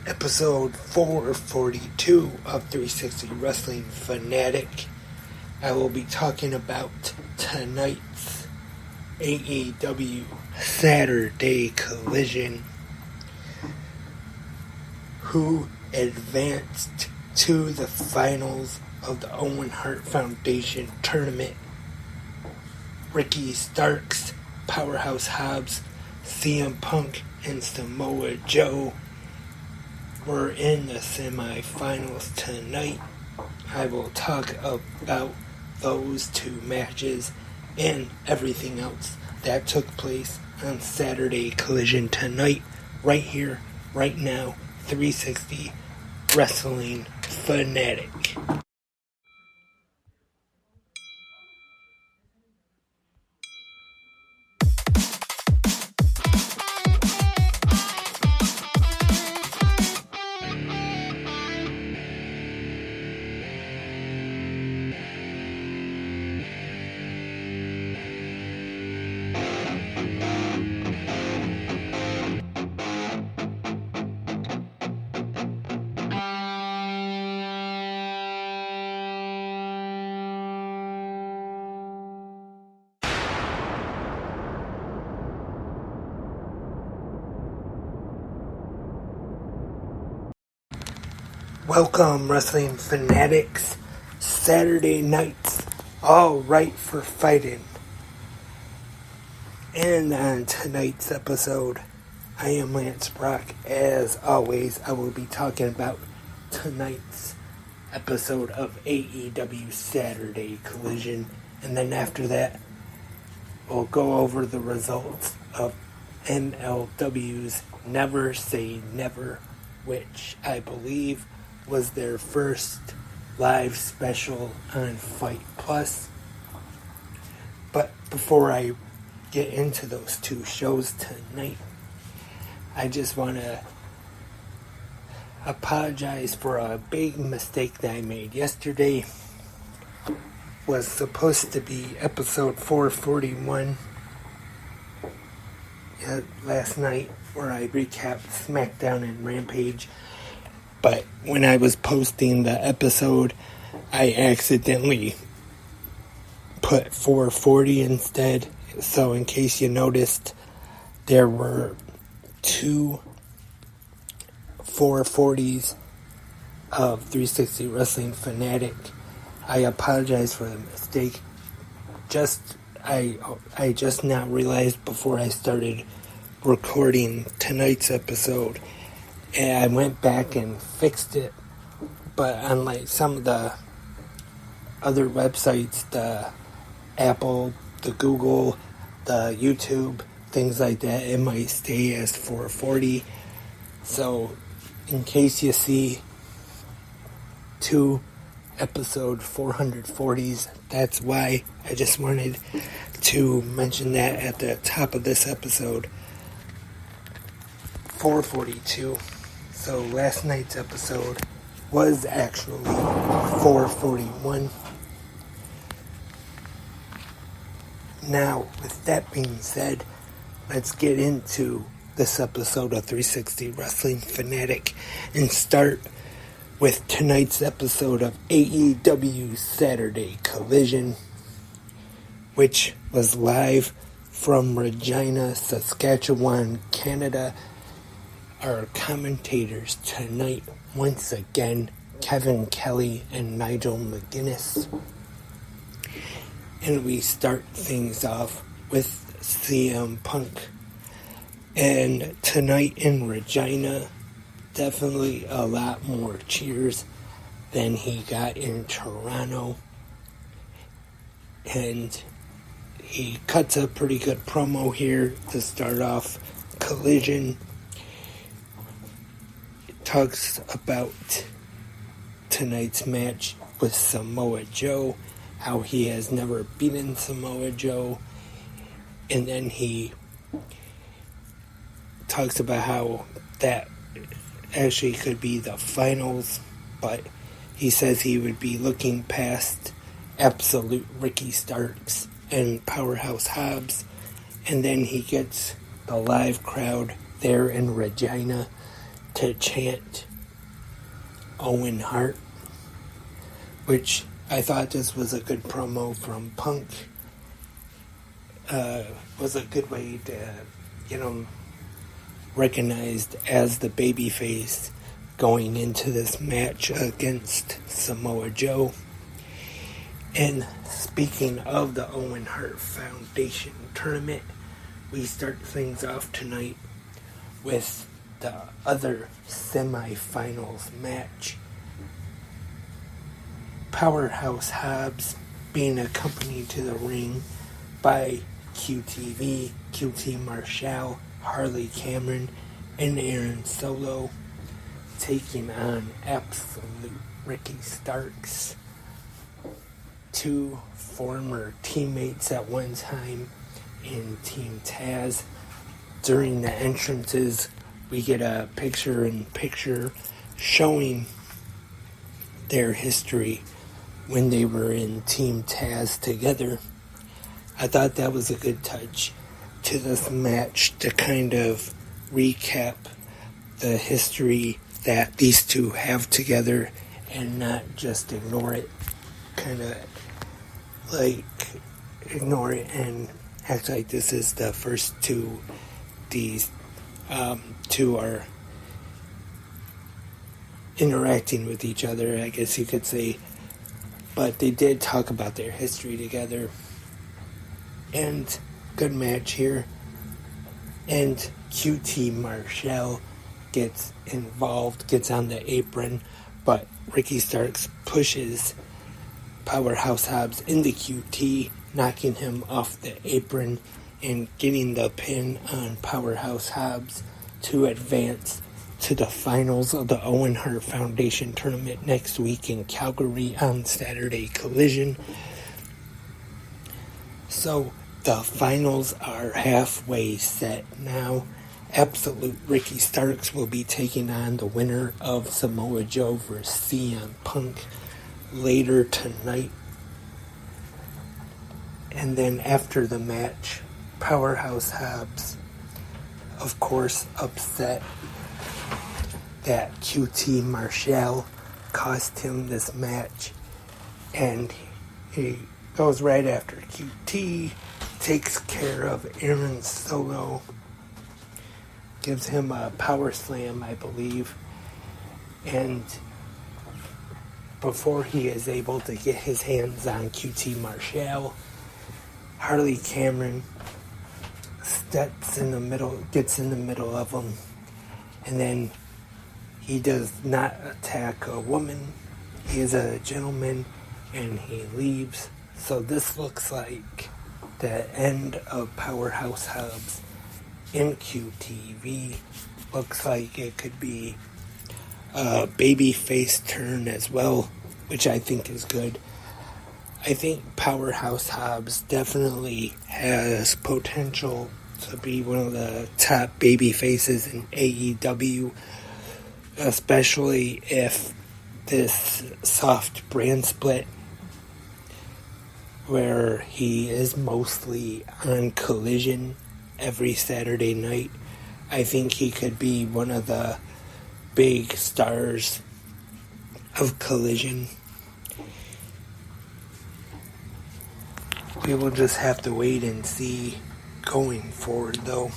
episode 442 of 360 Wrestling Fanatic. I will be talking about tonight's AEW Saturday Collision, who advanced to the finals of the Owen Hart Foundation tournament. Ricky Starks, Powerhouse Hobbs, CM Punk, and Samoa Joe were in the semifinals tonight. I will talk about those two matches and everything else that took place on Saturday Collision tonight, right here, right now, 360 Wrestling Fanatic. Welcome, Wrestling Fanatics. Saturday nights, all right for fighting. And on tonight's episode, I am Lance Brock. As always, I will be talking about tonight's episode of AEW Saturday Collision. And then after that, we'll go over the results of MLW's Never Say Never, which I believe was their first live special on Fight Plus. But before I get into those two shows tonight, I just want to apologize for a big mistake that I made yesterday. Was supposed to be episode 441 last night, where I recapped SmackDown and Rampage. But when I was posting the episode, I accidentally put 440 instead. So in case you noticed, there were two 440s of 360 Wrestling Fanatic. I apologize for the mistake. I just now realized before I started recording tonight's episode, and I went back and fixed it. But unlike some of the other websites, the Apple, the Google, the YouTube, things like that, it might stay as 440. So in case you see two episode 440s, that's why. I just wanted to mention that at the top of this episode. 442. So last night's episode was actually 441. Now, with that being said, let's get into this episode of 360 Wrestling Fanatic and start with tonight's episode of AEW Saturday Collision, which was live from Regina, Saskatchewan, Canada. Our commentators tonight, once again, Kevin Kelly and Nigel McGuinness. And we start things off with CM Punk. And tonight in Regina, definitely a lot more cheers than he got in Toronto. And he cuts a pretty good promo here to start off Collision. Talks about tonight's match with Samoa Joe, how he has never beaten Samoa Joe, and then he talks about how that actually could be the finals, but he says he would be looking past Absolute Ricky Starks and Powerhouse Hobbs, and then he gets the live crowd there in Regina to chant Owen Hart, which I thought this was a good promo from Punk. Was a good way to get him recognized as the babyface going into this match against Samoa Joe. And speaking of the Owen Hart Foundation tournament, we start things off tonight with the other semifinals match. Powerhouse Hobbs being accompanied to the ring by QTV, QT Marshall, Harley Cameron, and Aaron Solo, taking on Absolute Ricky Starks, two former teammates at one time in Team Taz. During the entrances, we get a picture-in-picture showing their history when they were in Team Taz together. I thought that was a good touch to this match to kind of recap the history that these two have together and not just ignore it. Kind of like ignore it and act like this is the first two these two are interacting with each other, I guess you could say. But they did talk about their history together. And good match here. And QT Marshall gets involved, gets on the apron, but Ricky Starks pushes Powerhouse Hobbs into QT, knocking him off the apron and getting the pin on Powerhouse Hobbs to advance to the finals of the Owen Hart Foundation tournament next week in Calgary on Saturday Collision. So the finals are halfway set now. Absolute Ricky Starks will be taking on the winner of Samoa Joe vs. CM Punk later tonight. And then after the match, Powerhouse Hobbs, of course, upset that QT Marshall cost him this match. And he goes right after QT, takes care of Aaron Solo, gives him a power slam, I believe, and before he is able to get his hands on QT Marshall, Harley Cameron gets in the middle of him, and then he does not attack a woman. He is a gentleman, and he leaves. So this looks like the end of Powerhouse Hobbs in QTV. Looks like it could be a babyface turn as well, which I think is good. I think Powerhouse Hobbs definitely has potential to be one of the top baby faces in AEW, especially if this soft brand split where he is mostly on Collision every Saturday night. I think he could be one of the big stars of Collision. We will just have to wait and see going forward, though.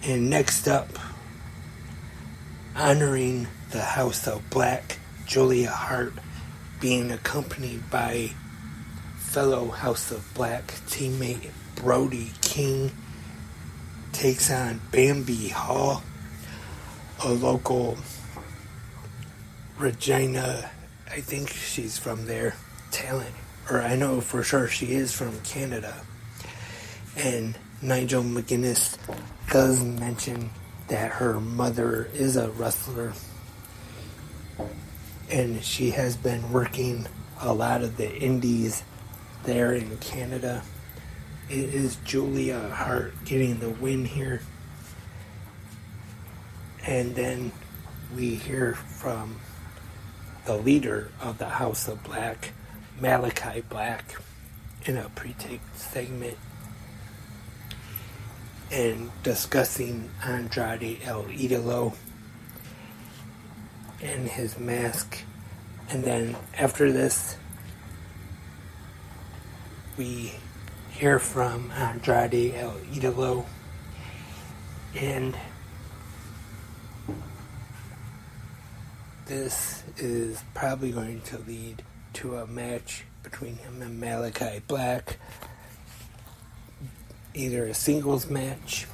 And next up, honoring the House of Black, Julia Hart being accompanied by fellow House of Black teammate Brody King, takes on Bambi Hall, a local Regina, I think she's from there, talent. Or I know for sure she is from Canada. And Nigel McGuinness does mention that her mother is a wrestler. And she has been working a lot of the indies there in Canada. It is Julia Hart getting the win here. And then we hear from the leader of the House of Black, Malachi Black, in a pre-taped segment. and discussing Andrade El Idolo and his mask. And then after this, we hear from Andrade El Idolo, and this is probably going to lead to a match between him and Malachi Black, either a singles match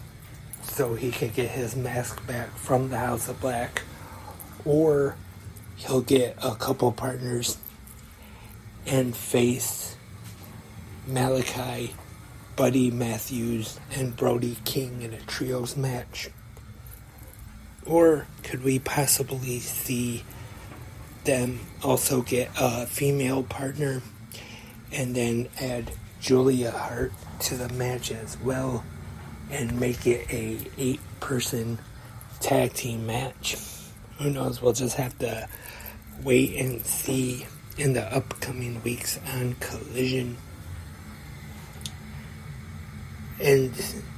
so he can get his mask back from the House of Black, or he'll get a couple partners and face Malachi, Buddy Matthews, and Brody King in a trios match. Or could we possibly see them also get a female partner and then add Julia Hart to the match as well and make it a 8-person tag team match? Who knows? We'll just have to wait and see in the upcoming weeks on Collision. And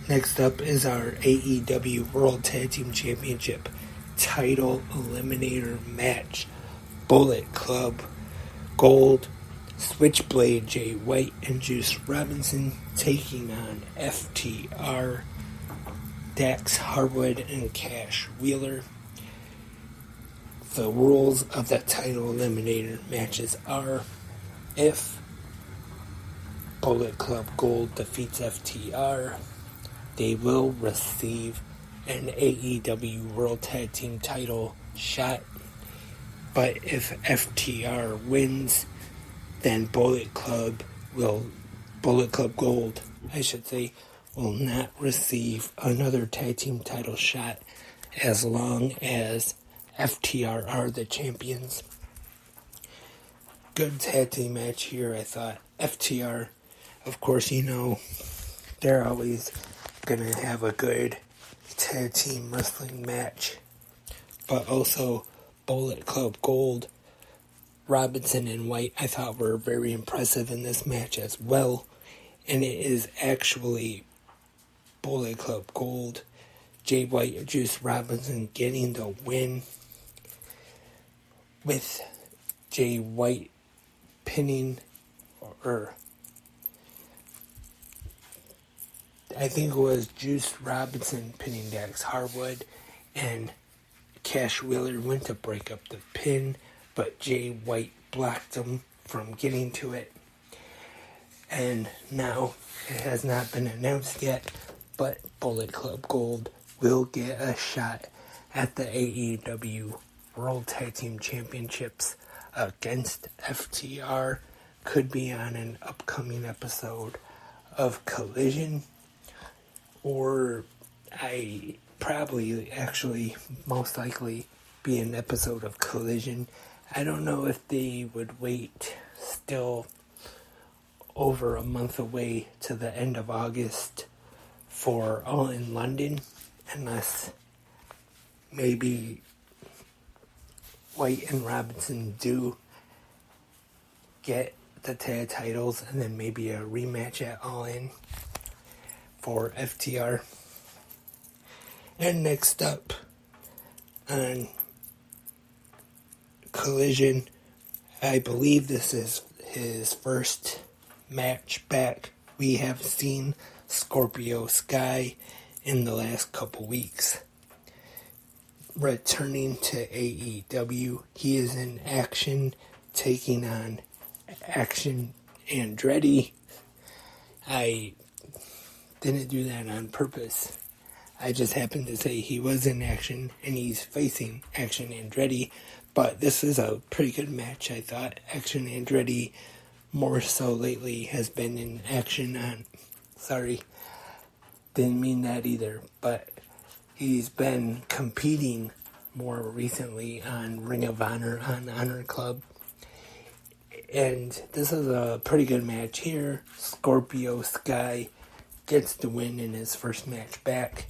next up is our AEW World Tag Team Championship title eliminator match. Bullet Club Gold, Switchblade Jay White and Juice Robinson taking on FTR, Dax Harwood and Cash Wheeler. The rules of the title eliminator matches are: if Bullet Club Gold defeats FTR, they will receive an AEW World Tag Team title shot. But if FTR wins, then Bullet Club Gold, will not receive another tag team title shot as long as FTR are the champions. Good tag team match here, I thought. FTR, of course, they're always going to have a good tag team wrestling match. But also, Bullet Club Gold, Robinson and White, I thought were very impressive in this match as well. And it is actually Bullet Club Gold, Jay White and Juice Robinson getting the win, with Jay White pinning, or I think it was Juice Robinson pinning Dax Harwood, and Cash Wheeler went to break up the pin, but Jay White blocked him from getting to it. And now, it has not been announced yet, but Bullet Club Gold will get a shot at the AEW World Tag Team Championships against FTR. Could be on an upcoming episode of Collision, or most likely be an episode of Collision. I don't know if they would wait still over a month away to the end of August for All in London, unless maybe White and Robinson do get the tag titles, and then maybe a rematch at All In for FTR. And next up on Collision, I believe this is his first match back. We have seen Scorpio Sky in the last couple weeks. Returning to AEW, he is in Action, taking on Action Andretti. I didn't do that on purpose. I just happened to say he was in Action and he's facing Action Andretti. But this is a pretty good match, I thought. Action Andretti, more so lately, has been in action on... Sorry, didn't mean that either. But he's been competing more recently on Ring of Honor, on Honor Club. And this is a pretty good match here. Scorpio Sky gets the win in his first match back.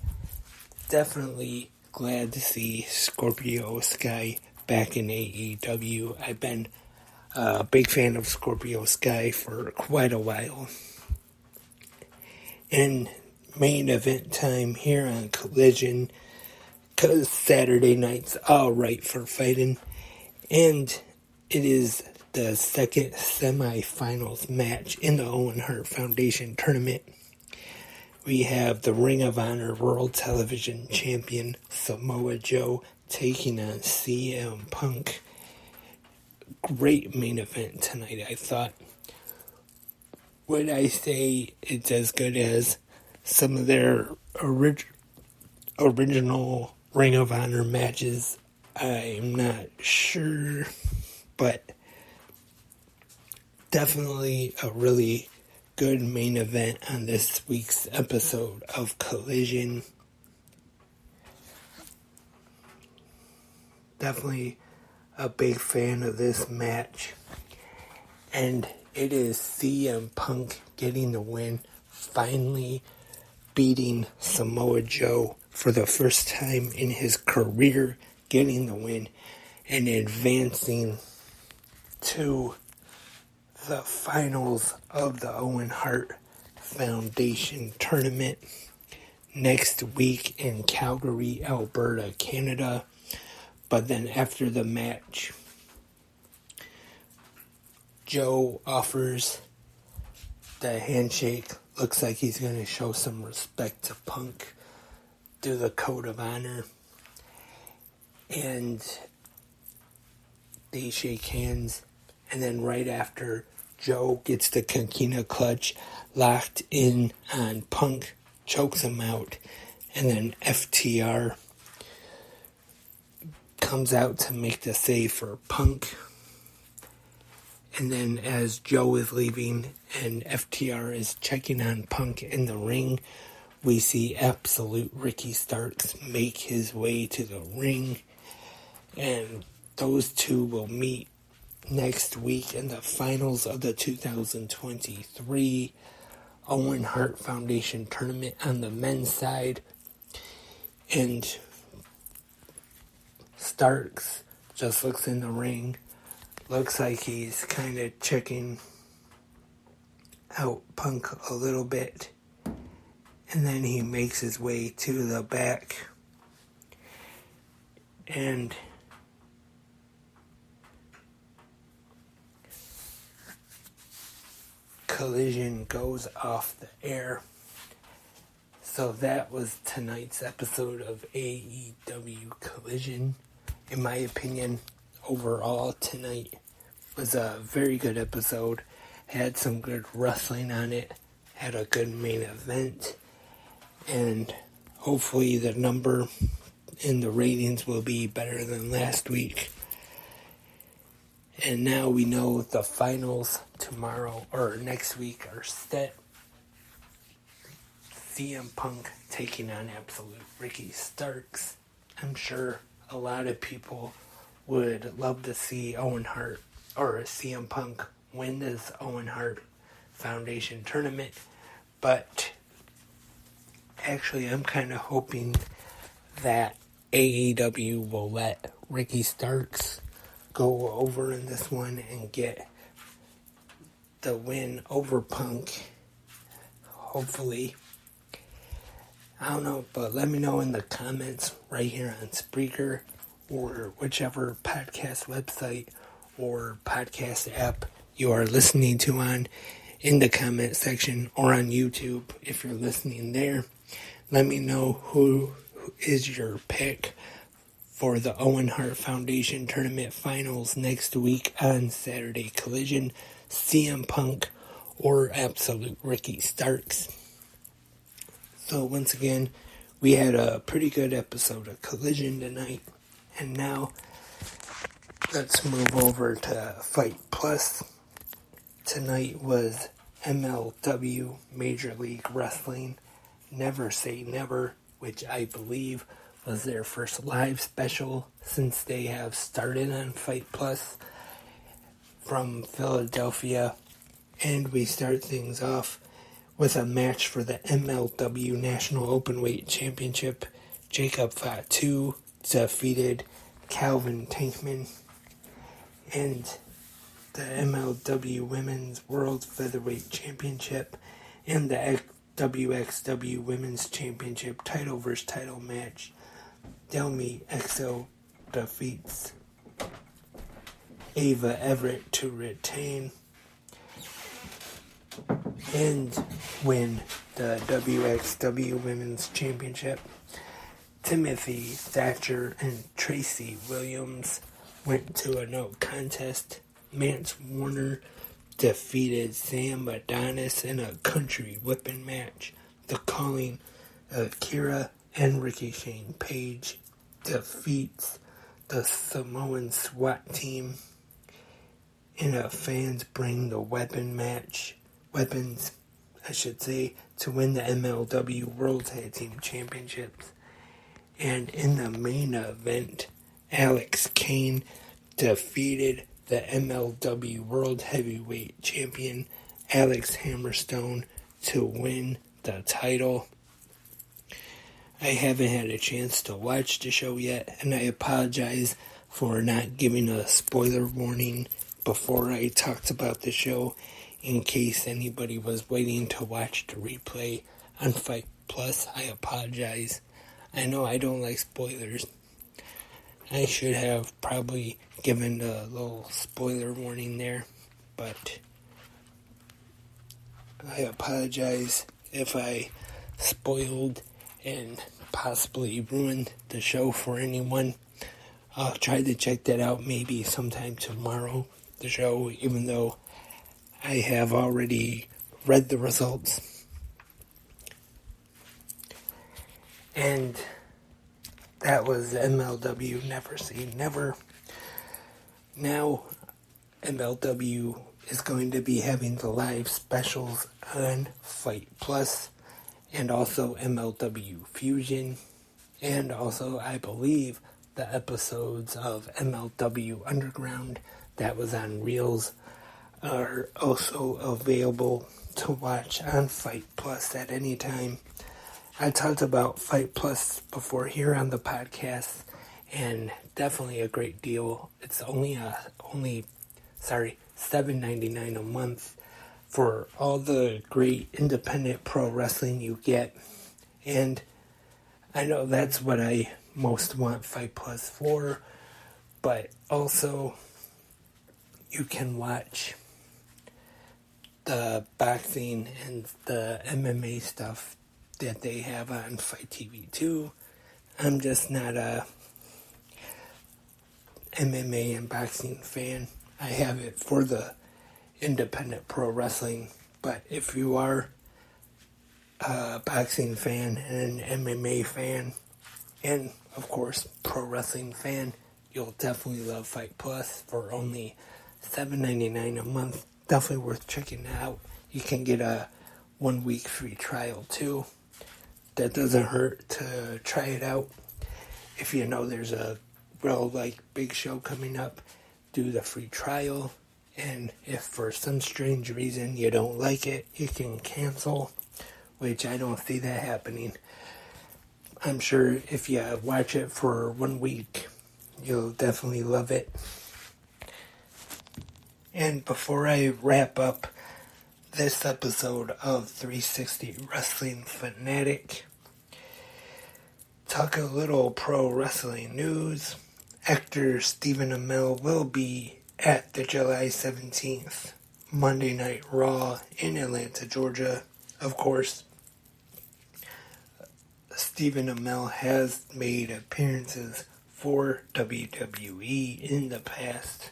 Definitely glad to see Scorpio Sky back in AEW. I've been a big fan of Scorpio Sky for quite a while. And main event time here on Collision, because Saturday night's alright for fighting, and it is the second semifinals match in the Owen Hart Foundation tournament. We have the Ring of Honor World Television Champion Samoa Joe taking on CM Punk. Great main event tonight, I thought. Would I say it's as good as some of their original Ring of Honor matches? I'm not sure, but definitely a really good main event on this week's episode of Collision. Definitely a big fan of this match. And it is CM Punk getting the win, finally beating Samoa Joe for the first time in his career, getting the win and advancing to the finals of the Owen Hart Foundation tournament next week in Calgary, Alberta, Canada. But then after the match, Joe offers the handshake. Looks like he's going to show some respect to Punk, do the code of honor, and they shake hands. And then right after, Joe gets the Coquina clutch locked in on Punk, chokes him out, and then FTR comes out to make the save for Punk. And then as Joe is leaving and FTR is checking on Punk in the ring, we see Absolute Ricky Starks make his way to the ring. And those two will meet next week in the finals of the 2023 Owen Hart Foundation tournament on the men's side. And Starks just looks in the ring. Looks like he's kind of checking out Punk a little bit. And then he makes his way to the back. And Collision goes off the air. So that was tonight's episode of AEW Collision. In my opinion, overall tonight was a very good episode. Had some good wrestling on it. Had a good main event. And hopefully the number in the ratings will be better than last week. And now we know the finals tomorrow or next week are set. CM Punk taking on Absolute Ricky Starks. I'm sure a lot of people would love to see Owen Hart or CM Punk win this Owen Hart Foundation tournament. But actually, I'm kind of hoping that AEW will let Ricky Starks go over in this one and get the win over Punk. Hopefully. I don't know, but let me know in the comments right here on Spreaker or whichever podcast website or podcast app you are listening to on, in the comment section, or on YouTube if you're listening there. Let me know who is your pick for the Owen Hart Foundation Tournament Finals next week on Saturday Collision, CM Punk or Absolute Ricky Starks. So once again, we had a pretty good episode of Collision tonight. And now, let's move over to Fight Plus. Tonight was MLW Major League Wrestling Never Say Never, which I believe was their first live special since they have started on Fight Plus from Philadelphia. And we start things off with a match for the MLW National Openweight Championship. Jacob Fatu defeated Calvin Tankman. And the MLW Women's World Featherweight Championship and the WXW Women's Championship title versus title match. Delmi Exo defeats Ava Everett to retain and win the WXW Women's Championship. Timothy Thatcher and Tracy Williams went to a no contest. Mance Warner defeated Sam Adonis in a country whipping match. The Calling Akira and Ricky Shane Page defeats the Samoan SWAT team in a fans bring the weapons, to win the MLW World Tag Team Championships. And in the main event, Alex Kane defeated the MLW World Heavyweight Champion Alex Hammerstone to win the title. I haven't had a chance to watch the show yet, and I apologize for not giving a spoiler warning before I talked about the show in case anybody was waiting to watch the replay on Fight Plus. I apologize. I know I don't like spoilers. I should have probably given a little spoiler warning there, but I apologize if I spoiled and possibly ruined the show for anyone. I'll try to check that out maybe sometime tomorrow, the show, even though I have already read the results. And that was MLW Never Say Never. Now, MLW is going to be having the live specials on Fight Plus, and also MLW Fusion, and also, I believe, the episodes of MLW Underground that was on Reels are also available to watch on Fight Plus at any time. I talked about Fight Plus before here on the podcast, and definitely a great deal. It's only $7.99 a month for all the great independent pro wrestling you get. And I know that's what I most want Fight Plus for, but also you can watch the boxing and the MMA stuff that they have on Fight TV too. I'm just not a MMA and boxing fan. I have it for the independent pro wrestling, but if you are a boxing fan and an MMA fan, and of course pro wrestling fan, you'll definitely love Fight Plus for only $7.99 a month. Definitely worth checking out. You can get a 1 week free trial too. That doesn't hurt to try it out. If you know there's a real big show coming up, do the free trial. And if for some strange reason you don't like it, you can cancel, which I don't see that happening. I'm sure if you watch it for 1 week, you'll definitely love it. And before I wrap up this episode of 360 Wrestling Fanatic, talk a little pro wrestling news. Actor Stephen Amell will be at the July 17th Monday Night Raw in Atlanta, Georgia. Of course, Stephen Amell has made appearances for WWE in the past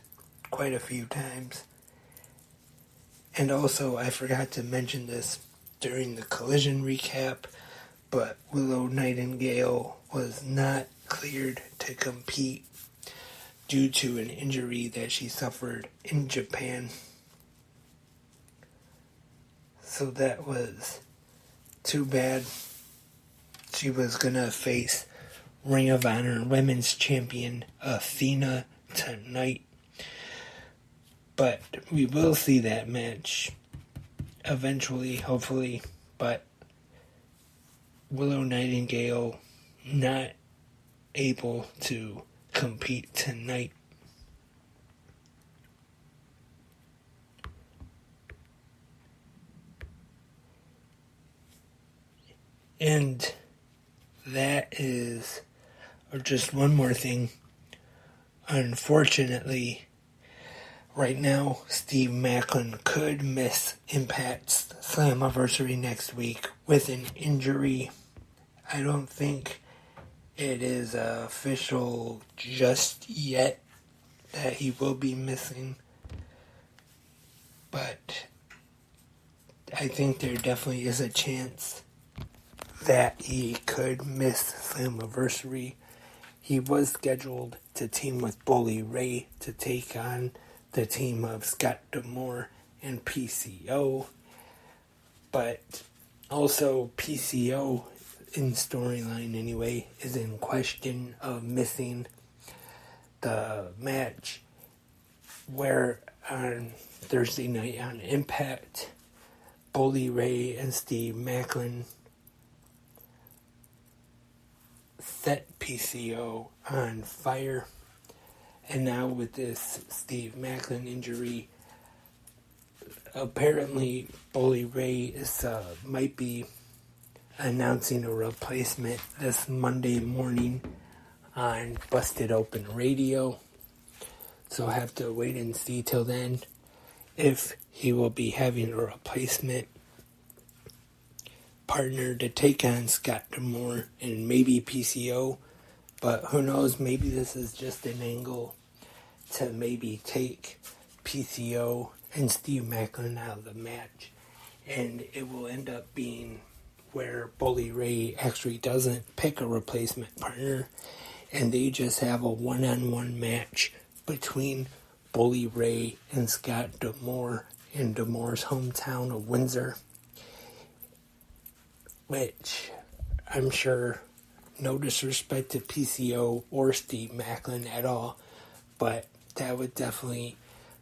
quite a few times. And also, I forgot to mention this during the Collision recap, but Willow Nightingale was not cleared to compete due to an injury that she suffered in Japan. So that was too bad. She was gonna face Ring of Honor Women's Champion Athena tonight. But we will see that match eventually, hopefully. But Willow Nightingale not able to compete tonight. And that is, or just one more thing. Unfortunately, right now, Steve Maclin could miss Impact's Slammiversary next week with an injury. I don't think it is official just yet that he will be missing, but I think there definitely is a chance that he could miss Slammiversary. He was scheduled to team with Bully Ray to take on the team of Scott D'Amore and PCO, but also PCO, in storyline anyway, is in question of missing the match where on Thursday night on Impact, Bully Ray and Steve Maclin set PCO on fire. And now with this Steve Maclin injury, apparently Bully Ray might be announcing a replacement this Monday morning on Busted Open Radio. So I'll have to wait and see till then if he will be having a replacement partner to take on Scott D'Amore and maybe PCO. But who knows, maybe this is just an angle to maybe take PCO and Steve Maclin out of the match. And it will end up being where Bully Ray actually doesn't pick a replacement partner, and they just have a one-on-one match between Bully Ray and Scott D'Amore in D'Amore's hometown of Windsor, which I'm sure, no disrespect to PCO or Steve Maclin at all, but that would definitely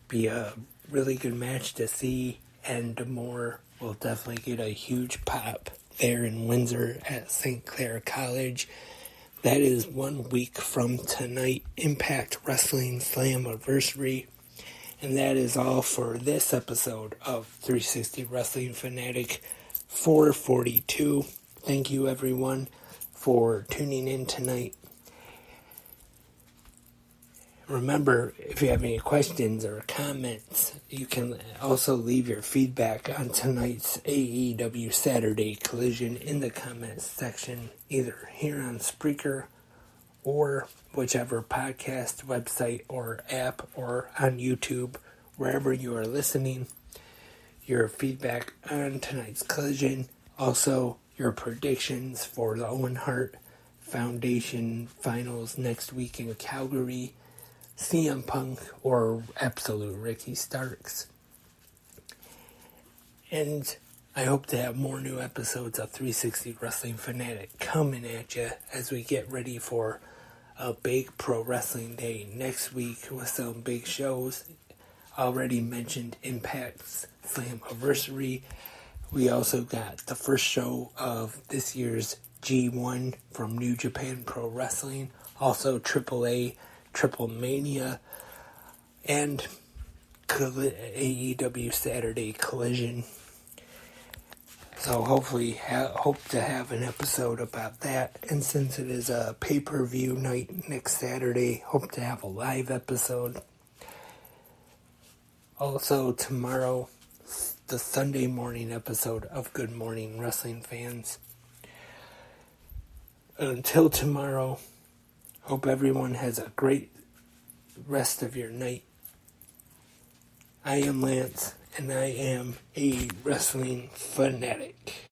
be a really good match to see, and D'Amore will definitely get a huge pop there in Windsor at St. Clair College. That is 1 week from tonight, Impact Wrestling Slammiversary. And that is all for this episode of 360 Wrestling Fanatic 442. Thank you everyone for tuning in tonight. Remember, if you have any questions or comments, you can also leave your feedback on tonight's AEW Saturday Collision in the comments section, either here on Spreaker or whichever podcast website or app, or on YouTube, wherever you are listening. Your feedback on tonight's Collision, also your predictions for the Owen Hart Foundation finals next week in Calgary, CM Punk or Absolute Ricky Starks. And I hope to have more new episodes of 360 Wrestling Fanatic coming at you as we get ready for a big pro wrestling day next week with some big shows. Already mentioned Impact's Slammiversary. We also got the first show of this year's G1 from New Japan Pro Wrestling. Also AAA Triple Mania and AEW Saturday Collision. So hopefully hope to have an episode about that. And since it is a pay-per-view night next Saturday, hope to have a live episode. Also tomorrow, the Sunday morning episode of Good Morning Wrestling Fans. Until tomorrow, hope everyone has a great rest of your night. I am Lance, and I am a wrestling fanatic.